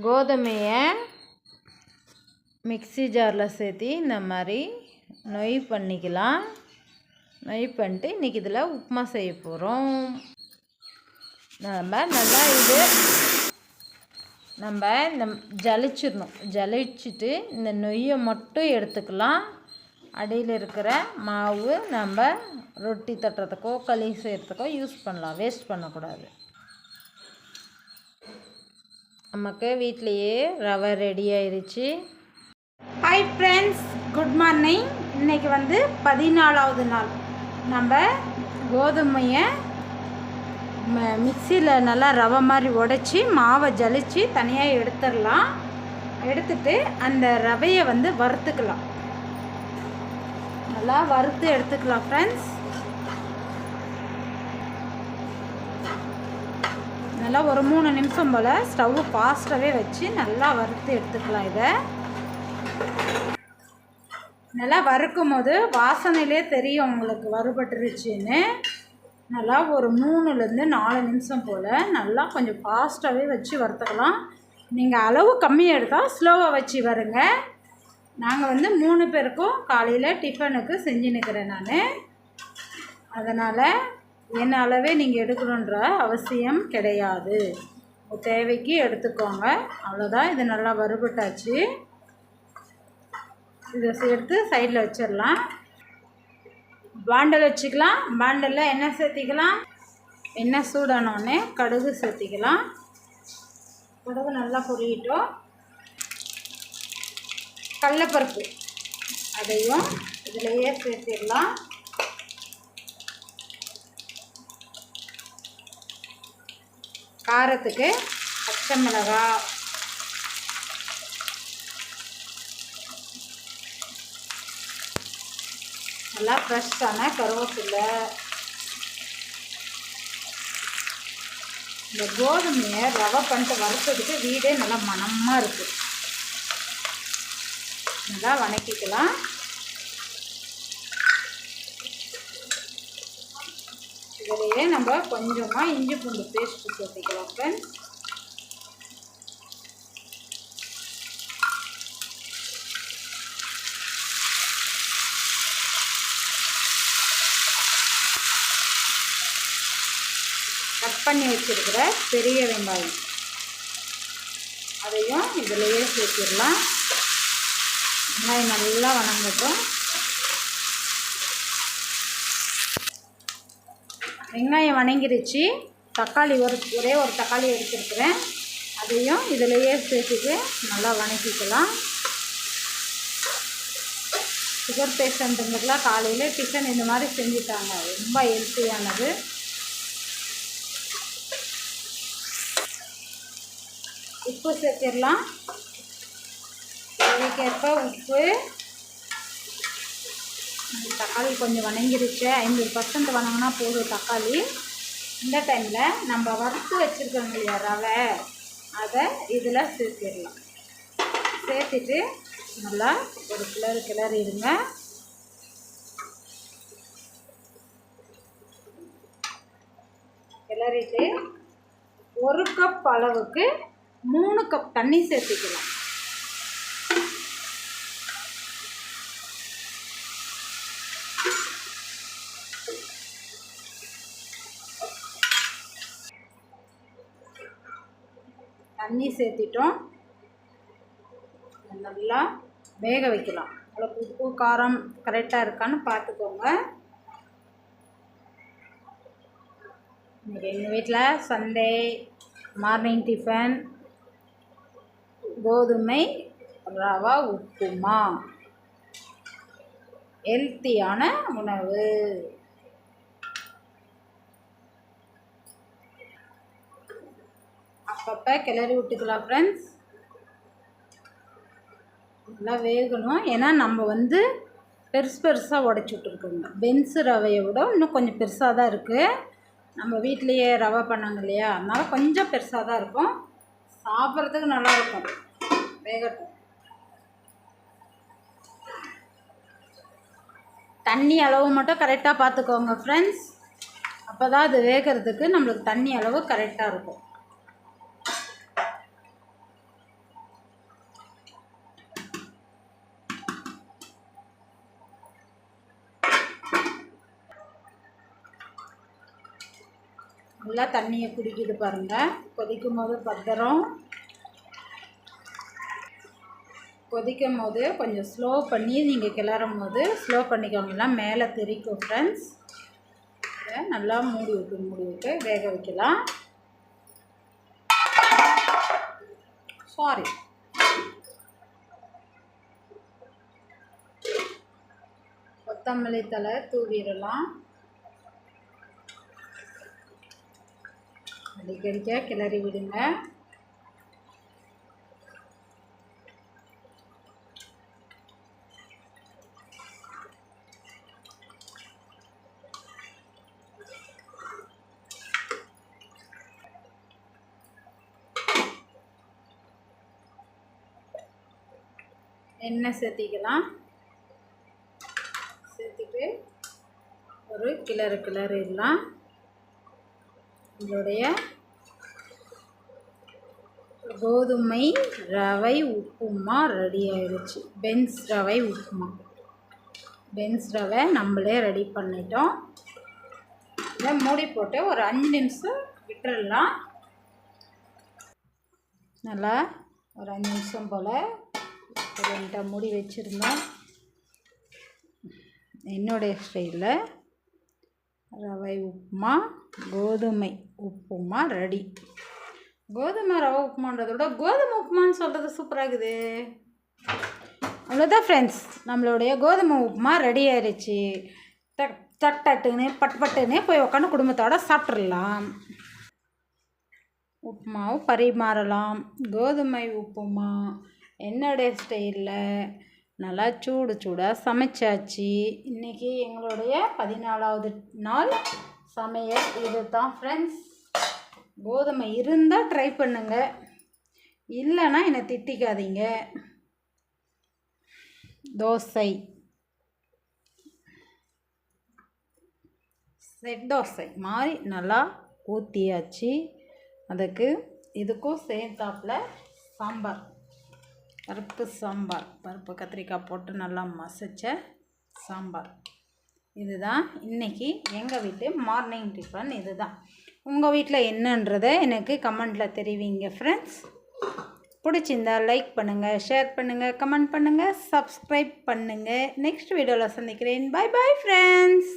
கோதுமையை மிக்ஸி ஜாரில் சேர்த்து இந்த மாதிரி நொய் பண்ணிக்கலாம். நொய் பண்ணிட்டு இன்றைக்கி இதில் உப்புமா செய்ய போகிறோம். நம்ம இந்த ஜலிச்சிடணும். ஜலிச்சுட்டு இந்த நொய்யை மட்டும் எடுத்துக்கலாம். அடியில் இருக்கிற மாவு நம்ம ரொட்டி தட்டுறதுக்கோ களி செய்கிறதுக்கோ யூஸ் பண்ணலாம். வேஸ்ட் பண்ணக்கூடாது. நமக்கு வீட்லேயே ரவை ரெடி ஆயிடுச்சு. Hi friends, good morning. இன்றைக்கி 14வது நாள். நம்ம கோதுமையை மிக்சியில் நல்லா ரவை மாதிரி உடைச்சி மாவை ஜலிச்சு தனியாக எடுத்துடலாம். எடுத்துட்டு அந்த ரவையை வறுத்துக்கலாம். நல்லா வறுத்து எடுத்துக்கலாம் ஃப்ரெண்ட்ஸ். நல்லா ஒரு 3 நிமிஷம் போல் ஸ்டவ் ஃபாஸ்ட்டாகவே வச்சு நல்லா வறுத்து எடுத்துக்கலாம். இதை நல்லா வறுக்கும் போது வாசனையிலே தெரியும் உங்களுக்கு வறுபட்டுருச்சுன்னு. நல்லா ஒரு 3லேருந்து 4 நிமிஷம் போல் நல்லா கொஞ்சம் ஃபாஸ்ட்டாகவே வச்சு வறுத்துக்கலாம். நீங்கள் அளவு கம்மியாக எடுத்தால் ஸ்லோவாக வச்சு வருங்க. நாங்கள் 3 பேருக்கும் காலையில் டிஃபனுக்கு செஞ்சுன்னுக்கிறேன் நான். அதனால் என்ன அளவே நீங்கள் எடுக்கணுன்ற அவசியம் கிடையாது. தேவைக்கு எடுத்துக்கோங்க, அவ்வளோதான். இது நல்லா வறுபட்டாச்சு. இதை எடுத்து சைடில் வச்சிடலாம். பாண்டல் வச்சுக்கலாம். பாண்டலில் எண்ணெய் சேர்த்திக்கலாம். எண்ணெய் சூடானோடனே கடுகு சேர்த்திக்கலாம். கடுகு நல்லா பொரியட்டும். கடலைப்பருப்பு அதையும் இதிலையே சேர்த்திடலாம். காரத்துக்கு பச்சை மிளகாய், நல்லா ஃப்ரெஷ்ஷான கருவேப்பிலை. இந்த கோதுமையை ரவை பண்ணிட்டு வறுத்ததுக்கு வீடே நல்லா மணமாக இருக்குது. நல்லா வணக்கிக்கலாம். இதிலேயே நம்ம கொஞ்சமாக இஞ்சி பூண்டு பேஸ்ட்டு சேர்த்துக்கலாம் ஃப்ரெண்ட்ஸ். கட் பண்ணி வச்சுருக்கிற பெரிய வெங்காயம் அதையும் இதிலேயே சேர்த்திடலாம். வெங்காயம் நல்லா வணங்கட்டும். வெங்காயம் வணங்கிடுச்சு. தக்காளி ஒரே ஒரு தக்காளி எடுத்துருக்குறேன். அதையும் இதிலையே சேர்த்துட்டு நல்லா வணக்கிக்கலாம். சுகர் பேஷண்ட்டுங்களுக்குலாம் காலையில் டிஃபன் இந்த மாதிரி செஞ்சுட்டாங்க. ரொம்ப ஹெல்த்தியானது. உப்பு சேர்த்திடலாம். தேவைக்கேற்ப உப்பு. தக்காளி கொஞ்சம் வணங்கிருச்சு. 50% வணங்கினா போதும் தக்காளி. இந்த டைமில் நம்ம வறுத்து வச்சுருக்கோம் இல்லையா ரவை, அதை இதில் சேர்த்திடலாம். சேர்த்துட்டு நல்லா ஒரு கிளறிடுங்க. கிளறிட்டு 1 கப் அளவுக்கு 3 கப் தண்ணி சேர்த்துக்கலாம். தண்ணி சேர்த்திட்டோம். நல்லா வேக வைக்கலாம். உங்களுக்கு உப்பு காரம் கரெக்டாக இருக்கான்னு பார்த்துக்கோங்க. இன்றைக்கி எங்கள் வீட்டில் சண்டே மார்னிங் டிஃபன் கோதுமை ரவா உப்புமா. ஹெல்த்தியான உணவு. அப்பப்போ கிளறி விட்டுக்கலாம் ஃப்ரெண்ட்ஸ். நல்லா வேகணும். ஏன்னா நம்ம பெருசாக உடச்சி விட்டுருக்கோங்க. பென்ஸு ரவையை விட இன்னும் கொஞ்சம் பெருசாக தான் இருக்குது. நம்ம வீட்லேயே ரவை பண்ணாங்க இல்லையா, அதனால் கொஞ்சம் பெருசாக தான் இருக்கும். சாப்பிட்றதுக்கு நல்லாயிருக்கும். வேகட்டும். தண்ணி அளவு மட்டும் கரெக்டாக பார்த்துக்கோங்க ஃப்ரெண்ட்ஸ். அப்போ தான் அது வேகிறதுக்கு நம்மளுக்கு தண்ணி அளவு கரெக்டாக இருக்கும். நல்லா தண்ணியை குடிக்குது பாருங்கள். கொதிக்கும் போது பத்திரம். கொதிக்கும் போது கொஞ்சம் ஸ்லோ பண்ணி நீங்கள் கிளறும் போது ஸ்லோ பண்ணிக்கோங்களா, மேலே தெரிக்கும் ஃப்ரெண்ட்ஸ். இதை நல்லா மூடி விட்டு வேக வைக்கலாம். சாரி, கொத்தமல்லி தழை தூவிடலாம். அடிக்கடிக்க கிளறி விடுங்க. எண்ணெய் சேர்த்திக்கலாம். சேர்த்துட்டு ஒரு கிளறிடலாம். உங்களுடைய கோதுமை ரவை உப்புமா ரெடி ஆயிடுச்சு. பென்ஸ் ரவை உப்புமா. பென்ஸ் ரவை நம்மளே ரெடி பண்ணிட்டோம். இதை மூடி போட்டு ஒரு 5 நிமிஷம் விட்டுடலாம். நல்லா ஒரு 5 நிமிஷம் போல் ரெண்டை மூடி வச்சுருந்தோம். என்னுடைய ஸ்டைலில் ரவை உப்புமா, கோதுமை உப்புமா ரெடி. கோதுமை ரவை உப்புமான்றதை விட கோதுமை உப்புமான்னு சொல்கிறது சூப்பராக இருக்குது. அவ்வளோதான் ஃப்ரெண்ட்ஸ், நம்மளுடைய கோதுமை உப்புமா ரெடி ஆயிடுச்சு. சட்டட்டுன்னு பட்டுன்னு போய் உட்காந்து குடும்பத்தோடு சாப்பிட்றலாம். உப்புமாவும் பரிமாறலாம். கோதுமை உப்புமா என்னுடைய ஸ்டைலில் நல்லா சூடாக சமைச்சாச்சு. இன்றைக்கி எங்களுடைய 14வது நாள் சமையல் இது தான் ஃப்ரெண்ட்ஸ். கோதுமை இருந்தால் ட்ரை பண்ணுங்க, இல்லைன்னா என்னை திட்டிக்காதீங்க. தோசை, செட் தோசை மாதிரி நல்லா ஊற்றியாச்சு. அதுக்கு இதுக்கும் சேர்த்தாப்பில் சாம்பார், பருப்பு சாம்பார், பருப்பு கத்திரிக்காய் போட்டு நல்லா மசிச்ச சாம்பார். இதுதான் இன்றைக்கி எங்கள் வீட்டு மார்னிங் டிஃபன். இதுதான். உங்கள் வீட்டில் என்னன்றதை எனக்கு கமெண்டில் தெரிவிங்க ஃப்ரெண்ட்ஸ். பிடிச்சிருந்தால் லைக் பண்ணுங்கள், ஷேர் பண்ணுங்கள், கமெண்ட் பண்ணுங்கள், சப்ஸ்கிரைப் பண்ணுங்கள். நெக்ஸ்ட் வீடியோவில் சந்திக்கிறேன். Bye bye friends.